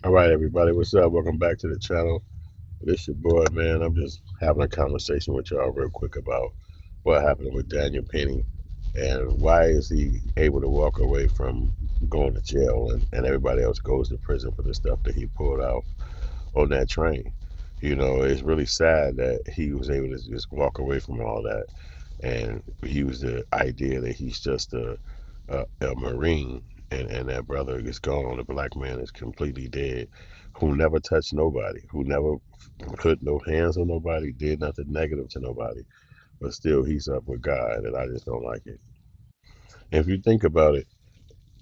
All right, everybody, what's up? Welcome back to the channel. This your boy, man. I'm just having a conversation with y'all real quick about what happened with Daniel Penny and why is he able to walk away from going to jail and everybody else goes to prison for the stuff that he pulled out on that train. It's really sad that he was able to just walk away from all that and use the idea that he's just a Marine, and that brother is gone. The black man is completely dead, who never touched nobody, who never put no hands on nobody, did nothing negative to nobody, but still he's up with God, and I just don't like it. If you think about it,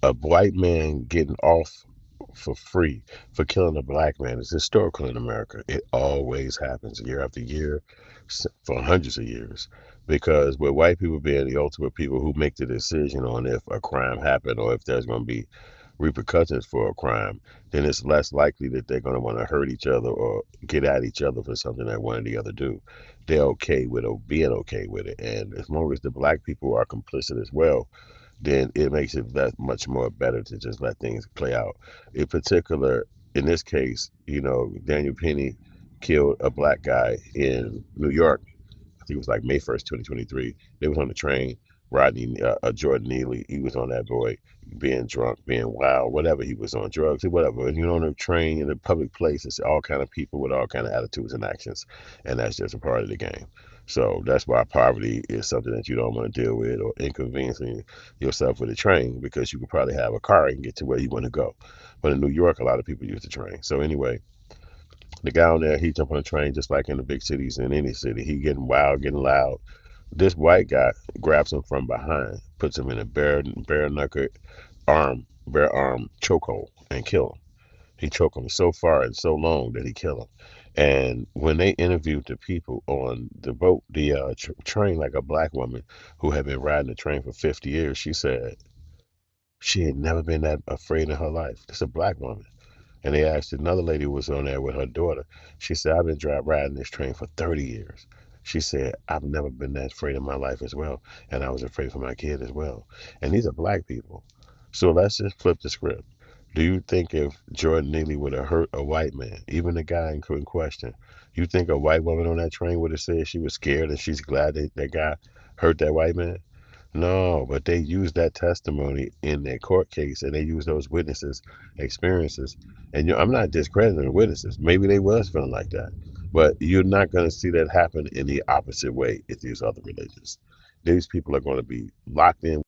a white man getting off for free for killing a black man is historical in America. It always happens year after year for hundreds of years. Because with white people being the ultimate people who make the decision on if a crime happened or if there's going to be repercussions for a crime, then it's less likely that they're going to want to hurt each other or get at each other for something that one or the other do. They're okay with being okay with it. And as long as the black people are complicit as well, then it makes it that much more better to just let things play out. In particular, in this case, Daniel Penny killed a black guy in New York. I think it was like May 1st, 2023. They was on the train riding Jordan Neely. He was on that boy being drunk, being wild, whatever he was on, drugs or whatever. And on a train in a public place, it's all kind of people with all kind of attitudes and actions, and that's just a part of the game. So that's why poverty is something that you don't want to deal with, or inconveniencing yourself with a train, because you could probably have a car and get to where you want to go. But in New York, a lot of people use the train. So anyway, the guy on there, he jump on a train just like in the big cities in any city. He getting wild, getting loud. This white guy grabs him from behind, puts him in a bare arm chokehold and kill him. He choked him so far and so long that he killed him. And when they interviewed the people on the boat, the train, like a black woman who had been riding the train for 50 years, she said she had never been that afraid in her life. It's a black woman. And they asked another lady who was on there with her daughter. She said, I've been riding this train for 30 years. She said, I've never been that afraid in my life as well. And I was afraid for my kid as well. And these are black people. So let's just flip the script. Do you think if Jordan Neely would have hurt a white man, even the guy in question, you think a white woman on that train would have said she was scared and she's glad that guy hurt that white man? No, but they use that testimony in their court case, and they use those witnesses' experiences. And I'm not discrediting the witnesses. Maybe they was feeling like that, but you're not going to see that happen in the opposite way with these other religions. These people are going to be locked in,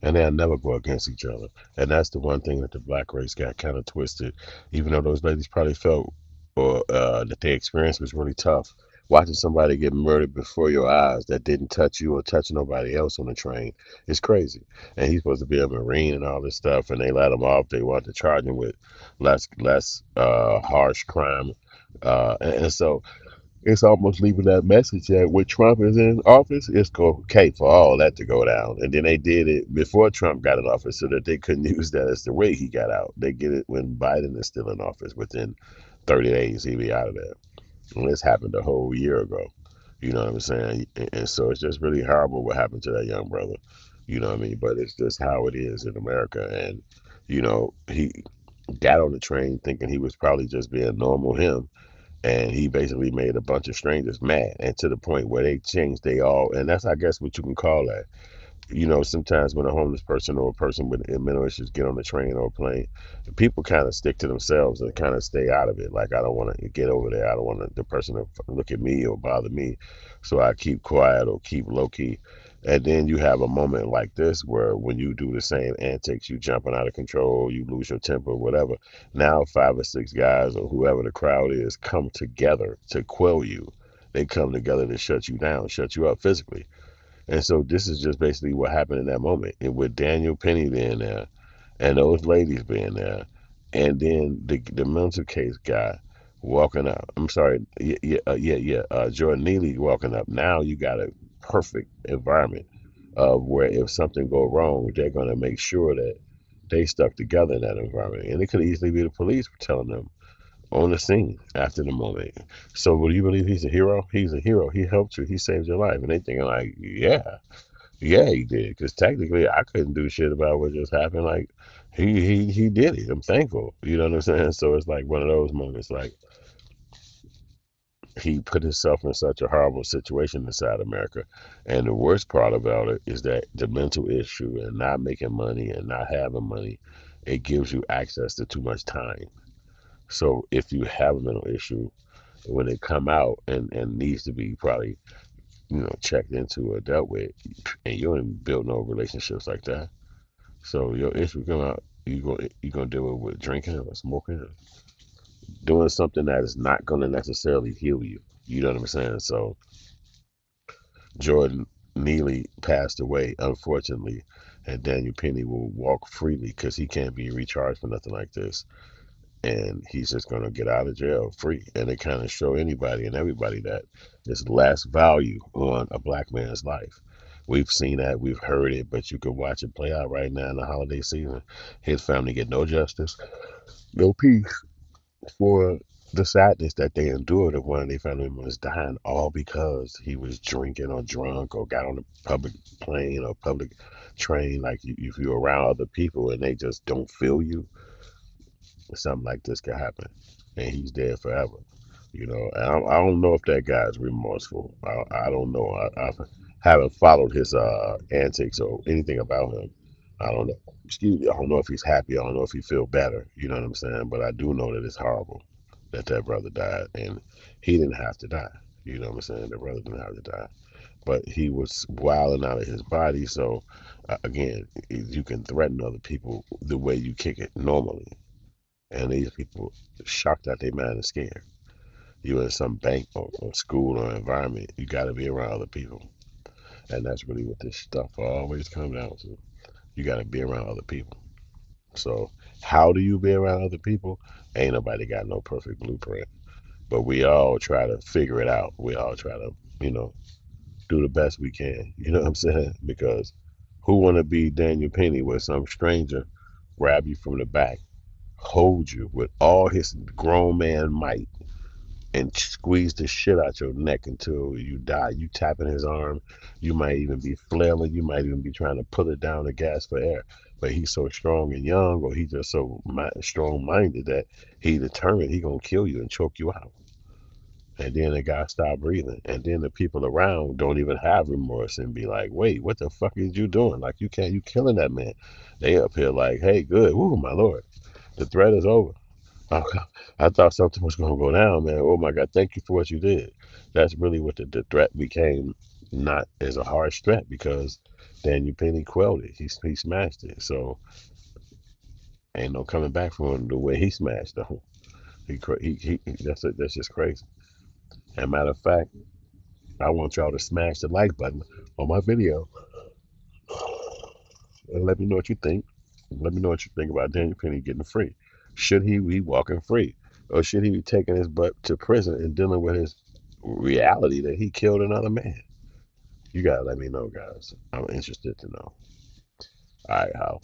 and they'll never go against each other. And that's the one thing that the black race got kind of twisted. Even though those ladies probably felt or that their experience was really tough, watching somebody get murdered before your eyes that didn't touch you or touch nobody else on the train is crazy. And he's supposed to be a Marine and all this stuff, and they let him off. They want to charge him with less harsh crime. And so it's almost leaving that message that when Trump is in office, it's okay for all that to go down. And then they did it before Trump got in office so that they couldn't use that as the way he got out. They get it when Biden is still in office. Within 30 days, he'll be out of there. And this happened a whole year ago. You know what I'm saying? And so it's just really horrible what happened to that young brother. You know what I mean? But it's just how it is in America. And, he got on the train thinking he was probably just being normal him, and he basically made a bunch of strangers mad, and to the point where they changed they all, and that's, I guess, what you can call that. Sometimes when a homeless person or a person with mental issues get on the train or a plane, people kind of stick to themselves and kind of stay out of it. Like, I don't want to get over there. I don't want the person to look at me or bother me. So I keep quiet or keep low key. And then you have a moment like this where when you do the same antics, you jumping out of control, you lose your temper, whatever. Now 5 or 6 guys or whoever the crowd is come together to quell you. They come together to shut you down, shut you up physically. And so this is just basically what happened in that moment. And with Daniel Penny being there and those ladies being there, and then the mental case guy walking up. I'm sorry, Jordan Neely walking up. Now you got a perfect environment of where if something go wrong, they're going to make sure that they stuck together in that environment. And it could easily be the police telling them on the scene after the moment. So, would you believe he's a hero? He's a hero. He helped you. He saved your life. And they thinking like, yeah. Yeah, he did. Because technically, I couldn't do shit about what just happened. Like, he did it. I'm thankful. You know what I'm saying? So it's like one of those moments. Like, he put himself in such a horrible situation inside America. And the worst part about it is that the mental issue and not making money and not having money, it gives you access to too much time. So if you have a mental issue, when it come out and needs to be probably checked into or dealt with, and you ain't build no relationships like that. So your issue come out, you gonna deal with drinking or smoking, or doing something that is not gonna necessarily heal you. You know what I'm saying? So Jordan Neely passed away, unfortunately, and Daniel Penny will walk freely because he can't be recharged for nothing like this. And he's just going to get out of jail free. And it kind of show anybody and everybody that there's less value on a black man's life. We've seen that, we've heard it, but you can watch it play out right now in the holiday season. His family get no justice, no peace for the sadness that they endured of one of their family members dying, all because he was drinking or drunk or got on a public plane or public train. Like, if you're around other people and they just don't feel you, something like this could happen, and he's dead forever. I don't know if that guy's remorseful. I don't know. I haven't followed his antics or anything about him. I don't know. Excuse me. I don't know if he's happy. I don't know if he feel better. You know what I'm saying? But I do know that it's horrible that that brother died, and he didn't have to die. You know what I'm saying? The brother didn't have to die, but he was wilding out of his body. So again, you can threaten other people the way you kick it normally, and these people shocked out their mind and scared. You in some bank or school or environment, you got to be around other people, and that's really what this stuff always comes down to. You got to be around other people. So how do you be around other people? Ain't nobody got no perfect blueprint, but we all try to figure it out. We all try to, you know, do the best we can. You know what I'm saying? Because who want to be Daniel Penny where some stranger grab you from the back, hold you with all his grown man might, and squeeze the shit out your neck until you die. You tapping his arm. You might even be flailing. You might even be trying to pull it down the gas for air. But he's so strong and young, or he's just so strong minded that he determined he gonna kill you and choke you out. And then the guy stop breathing. And then the people around don't even have remorse and be like, wait, what the fuck is you doing? Like, you killing that man. They up here like, hey, good. Woo, my lord. The threat is over. Oh, I thought something was going to go down, man. Oh my God, thank you for what you did. That's really what the threat became, not as a harsh threat, because Daniel Penny quelled it. He smashed it. So ain't no coming back from the way he smashed though. That's just crazy. And matter of fact, I want y'all to smash the like button on my video and let me know what you think. Let me know what you think about Daniel Penny getting free. Should he be walking free? Or should he be taking his butt to prison and dealing with his reality that he killed another man? You gotta let me know, guys. I'm interested to know. All right, Hal.